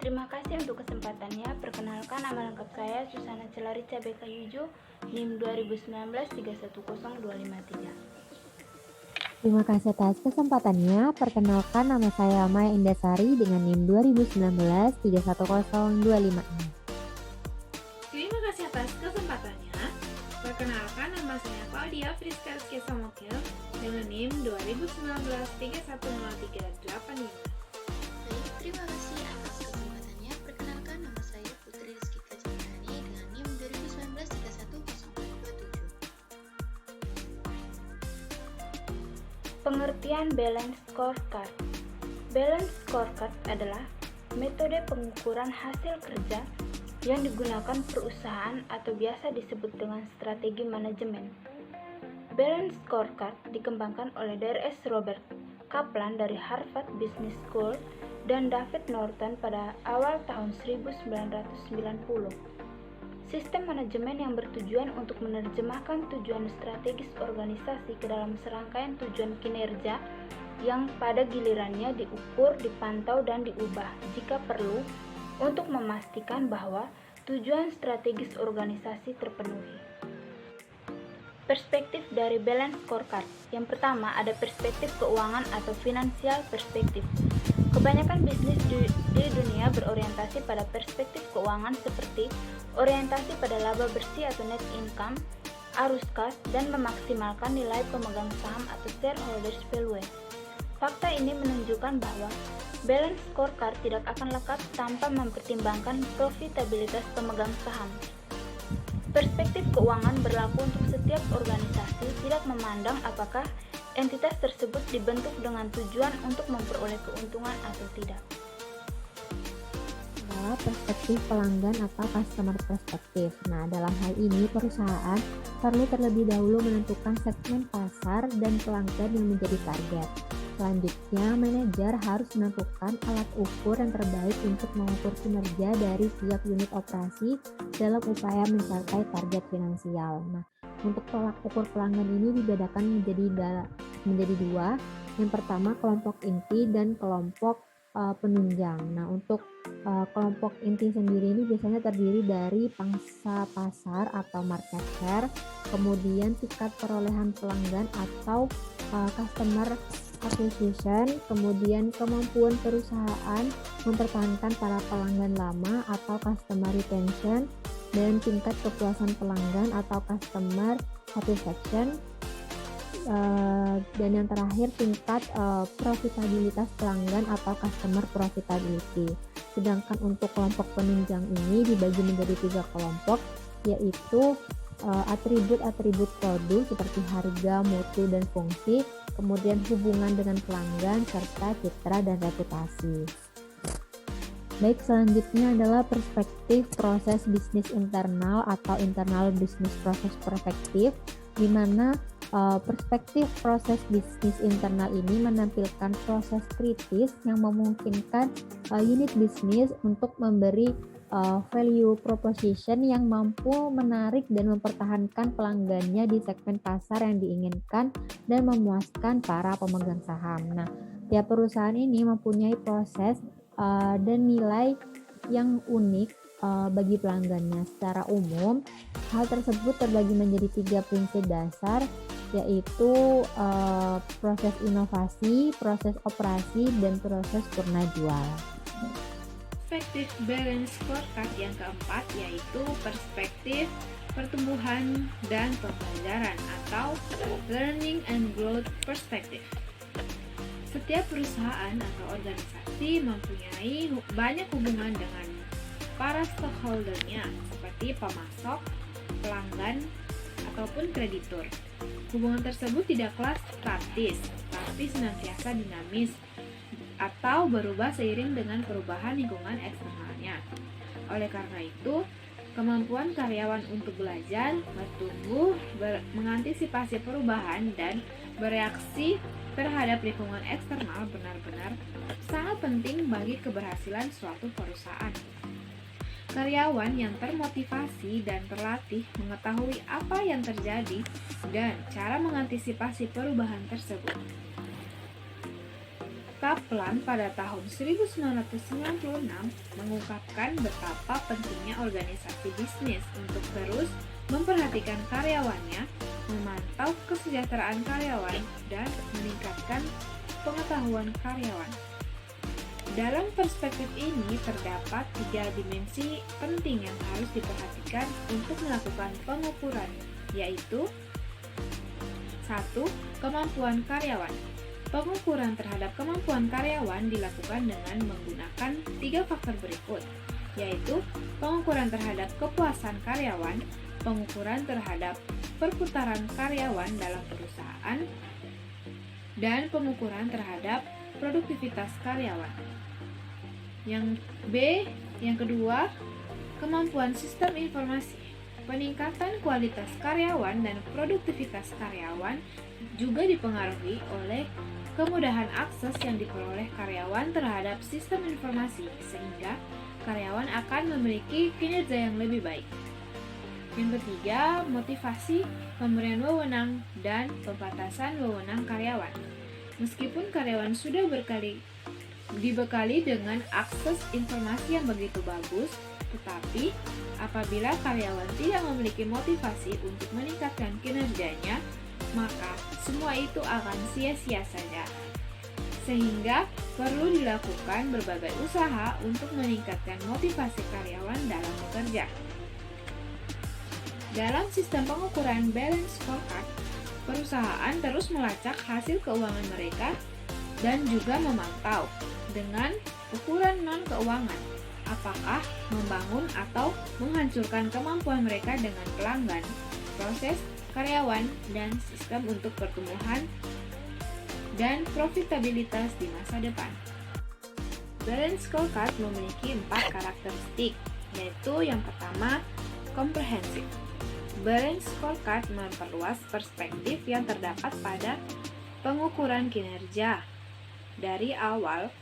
Terima kasih untuk kesempatannya. Perkenalkan, nama lengkap saya Susana Celarica BK Yuju, NIM 2019-310253. Terima kasih atas kesempatannya. Perkenalkan, nama saya Maya Indasari dengan NIM 2019-310256. Terima kasih atas kesempatannya. Perkenalkan, nama saya Claudia Friska Rizky Samokil dengan NIM 2019-310385. Baik, terima kasih atas kesempatannya. Perkenalkan, nama saya Putri Rizky Kajandani dengan NIM 2019-310427. Pengertian Balance Scorecard. Balance Scorecard adalah metode pengukuran hasil kerja yang digunakan perusahaan atau biasa disebut dengan strategi manajemen. Balance Scorecard dikembangkan oleh Dr. Robert Kaplan dari Harvard Business School dan David Norton pada awal tahun 1990. Sistem manajemen yang bertujuan untuk menerjemahkan tujuan strategis organisasi ke dalam serangkaian tujuan kinerja yang pada gilirannya diukur, dipantau, dan diubah jika perlu untuk memastikan bahwa tujuan strategis organisasi terpenuhi. Perspektif dari Balance Scorecard. Yang pertama, ada perspektif keuangan atau financial perspektif. Kebanyakan bisnis di dunia berorientasi pada perspektif keuangan seperti orientasi pada laba bersih atau net income, arus kas, dan memaksimalkan nilai pemegang saham atau shareholders value. Fakta ini menunjukkan bahwa Balance Scorecard tidak akan lengkap tanpa mempertimbangkan profitabilitas pemegang saham. Perspektif keuangan berlaku untuk setiap organisasi, tidak memandang apakah entitas tersebut dibentuk dengan tujuan untuk memperoleh keuntungan atau tidak. Adalah perspektif pelanggan atau customer perspektif. Nah, dalam hal ini perusahaan perlu terlebih dahulu menentukan segmen pasar dan pelanggan yang menjadi target. Selanjutnya, manajer harus menentukan alat ukur yang terbaik untuk mengukur kinerja dari tiap unit operasi dalam upaya mencapai target finansial. Nah, untuk tolak ukur pelanggan ini dibedakan menjadi dua. Yang pertama, kelompok inti dan kelompok penunjang. Nah, untuk kelompok inti sendiri ini biasanya terdiri dari pangsa pasar atau market share, kemudian tingkat perolehan pelanggan atau customer acquisition, kemudian kemampuan perusahaan mempertahankan para pelanggan lama atau customer retention, dan tingkat kepuasan pelanggan atau customer satisfaction, dan yang terakhir tingkat profitabilitas pelanggan atau customer profitability. Sedangkan untuk kelompok penunjang ini dibagi menjadi 3 kelompok, yaitu atribut-atribut produk seperti harga, mutu, dan fungsi, kemudian hubungan dengan pelanggan, serta citra dan reputasi. Baik, selanjutnya adalah perspektif proses bisnis internal atau internal business process perspektif, di mana perspektif proses bisnis internal ini menampilkan proses kritis yang memungkinkan unit bisnis untuk memberi value proposition yang mampu menarik dan mempertahankan pelanggannya di segmen pasar yang diinginkan dan memuaskan para pemegang saham. Nah, tiap perusahaan ini mempunyai proses dan nilai yang unik bagi pelanggannya. Secara umum, hal tersebut terbagi menjadi 3 prinsip dasar, yaitu proses inovasi, proses operasi, dan proses purna jual. Perspektif Balance Scorecard yang keempat yaitu perspektif pertumbuhan dan pembelajaran atau Learning and Growth Perspective. Setiap perusahaan atau organisasi mempunyai banyak hubungan dengan para stakeholder-nya seperti pemasok, pelanggan, ataupun kreditur. Hubungan tersebut tidaklah statis, tapi senantiasa dinamis atau berubah seiring dengan perubahan lingkungan eksternalnya. Oleh karena itu, kemampuan karyawan untuk belajar, bertumbuh, mengantisipasi perubahan, dan bereaksi terhadap lingkungan eksternal benar-benar sangat penting bagi keberhasilan suatu perusahaan. Karyawan yang termotivasi dan terlatih mengetahui apa yang terjadi dan cara mengantisipasi perubahan tersebut. Kaplan pada tahun 1996 mengungkapkan betapa pentingnya organisasi bisnis untuk terus memperhatikan karyawannya, memantau kesejahteraan karyawan, dan meningkatkan pengetahuan karyawan. Dalam perspektif ini terdapat 3 dimensi penting yang harus diperhatikan untuk melakukan pengukuran, yaitu 1. Kemampuan karyawan. Pengukuran terhadap kemampuan karyawan dilakukan dengan menggunakan 3 faktor berikut, yaitu pengukuran terhadap kepuasan karyawan, pengukuran terhadap perputaran karyawan dalam perusahaan, dan pengukuran terhadap produktivitas karyawan. Yang kedua, kemampuan sistem informasi. Peningkatan kualitas karyawan dan produktivitas karyawan juga dipengaruhi oleh kemudahan akses yang diperoleh karyawan terhadap sistem informasi, sehingga karyawan akan memiliki kinerja yang lebih baik. Yang ketiga, motivasi, pemberian wewenang, dan pembatasan wewenang karyawan. Meskipun karyawan sudah dibekali dengan akses informasi yang begitu bagus, tetapi apabila karyawan tidak memiliki motivasi untuk meningkatkan kinerjanya, maka semua itu akan sia-sia saja. Sehingga perlu dilakukan berbagai usaha untuk meningkatkan motivasi karyawan dalam bekerja. Dalam sistem pengukuran balance scorecard, perusahaan terus melacak hasil keuangan mereka dan juga memantau dengan ukuran non-keuangan apakah membangun atau menghancurkan kemampuan mereka dengan pelanggan, proses, karyawan, dan sistem untuk pertumbuhan dan profitabilitas di masa depan. Balance scorecard memiliki 4 karakteristik, yaitu yang pertama, komprehensif. Balance scorecard memperluas perspektif yang terdapat pada pengukuran kinerja. Dari awal,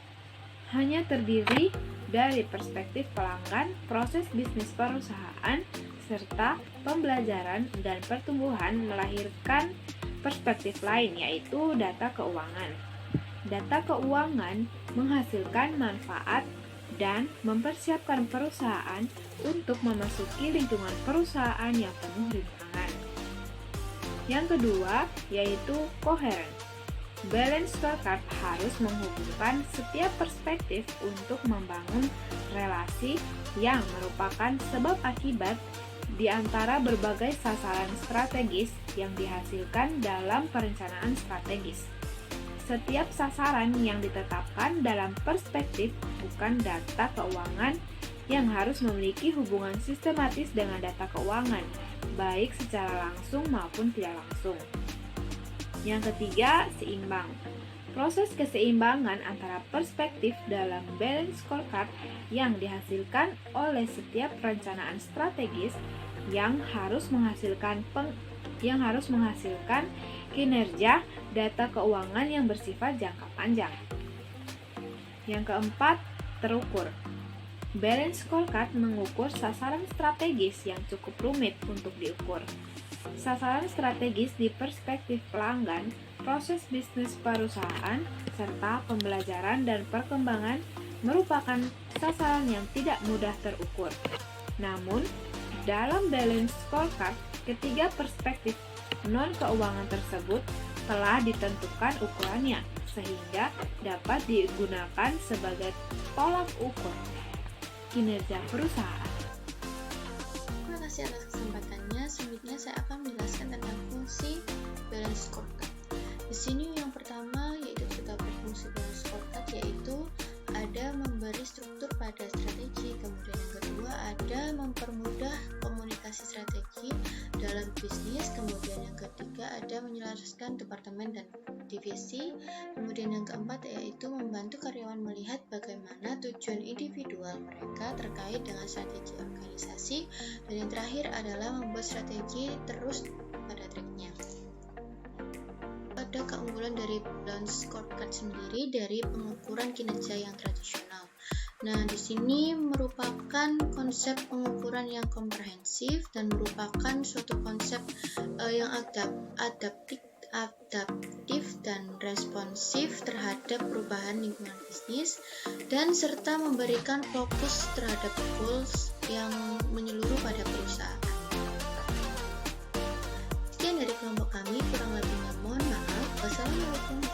hanya terdiri dari perspektif pelanggan, proses bisnis perusahaan, serta pembelajaran dan pertumbuhan melahirkan perspektif lain, yaitu data keuangan. Data keuangan menghasilkan manfaat dan mempersiapkan perusahaan untuk memasuki lingkungan perusahaan yang penuh rintangan. Yang kedua, yaitu koheren. Balance scorecard harus menghubungkan setiap perspektif untuk membangun relasi yang merupakan sebab akibat di antara berbagai sasaran strategis yang dihasilkan dalam perencanaan strategis. Setiap sasaran yang ditetapkan dalam perspektif bukan data keuangan yang harus memiliki hubungan sistematis dengan data keuangan, baik secara langsung maupun tidak langsung. Yang ketiga, seimbang. Proses keseimbangan antara perspektif dalam balance scorecard yang dihasilkan oleh setiap perencanaan strategis yang harus menghasilkan kinerja data keuangan yang bersifat jangka panjang. Yang keempat, terukur. Balance scorecard mengukur sasaran strategis yang cukup rumit untuk diukur. Sasaran strategis di perspektif pelanggan, proses bisnis perusahaan, serta pembelajaran dan perkembangan merupakan sasaran yang tidak mudah terukur. Namun, dalam balance scorecard, ketiga perspektif non-keuangan tersebut telah ditentukan ukurannya, sehingga dapat digunakan sebagai tolak ukur kinerja perusahaan. Terima kasih atas kesempatannya. Selanjutnya saya akan menjelaskan tentang fungsi balance scorecard. Di sini yang pertama yaitu terdapat fungsi balance scorecard, yaitu ada memberi struktur pada strategi, kemudian yang kedua ada mempermudah komunikasi strategi dalam bisnis, kemudian yang ketiga ada menyelaraskan departemen dan divisi, kemudian yang keempat yaitu membantu karyawan melihat bagaimana tujuan individual mereka terkait dengan strategi organisasi, dan yang terakhir adalah membuat strategi terus pada tracknya. Ada keunggulan dari balance scorecard sendiri dari pengukuran kinerja yang tradisional. Nah, di sini merupakan konsep pengukuran yang komprehensif dan merupakan suatu konsep yang adaptif dan responsif terhadap perubahan lingkungan bisnis, dan serta memberikan fokus terhadap goals yang menyeluruh pada perusahaan. Sekian dari kelompok kami, kurang lebihnya mohon maaf. Wassalamualaikum